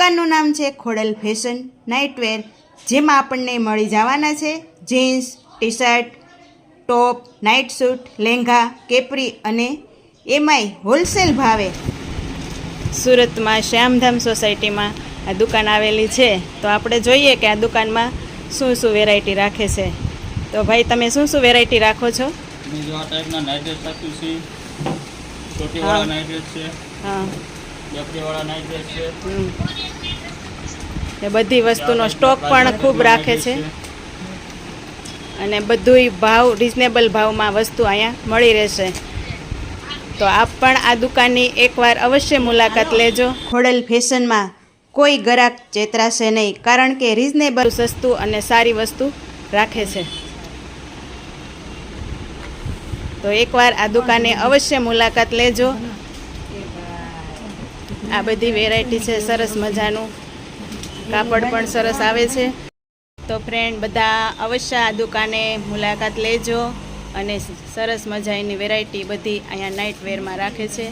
દુકાનનું નામ છે ખોડલ ફેશન નાઇટવેર, જેમાં આપણને મળી જવાના છે જીન્સ, ટી શર્ટ, ટોપ, નાઇટ સૂટ, લેંઘા, કેપરી અને એમાંય હોલસેલ ભાવે। સુરતમાં શ્યામધામ સોસાયટીમાં આ દુકાન આવેલી છે, તો આપણે જોઈએ કે આ દુકાનમાં શું શું વેરાયટી રાખે છે। તો ભાઈ, તમે શું શું વેરાયટી રાખો છો? જો આ ટાઈપના નાઇટ ડ્રેસ રાખ્યું છે, ચોટીવાળા નાઇટ ડ્રેસ છે, હા, જપરીવાળા નાઇટ ડ્રેસ છે, એ બધી વસ્તુનો સ્ટોક પણ ખૂબ રાખે છે અને બધુંય ભાવ રિઝનેબલ ભાવમાં વસ્તુ અહીંયા મળી રહેશે। તો આપ પણ આ દુકાનની એકવાર અવશ્ય મુલાકાત લેજો। ખોડલ ફેશનમાં કોઈ ગ્રાહક ચેતરાશે નહીં, કારણ કે રિઝનેબલ, સસ્તું અને સારી વસ્તુ રાખે છે। તો એકવાર આ દુકાને અવશ્ય મુલાકાત લેજો। આ બધી વેરાયટી છે, સરસ મજાનું કાપડ પણ સરસ આવે છે। તો ફ્રેન્ડ, બધા અવશ્ય આ દુકાને મુલાકાત લેજો અને સરસ મજાની વેરાયટી બધી અહીંયા નાઇટ વેરમાં રાખે છે।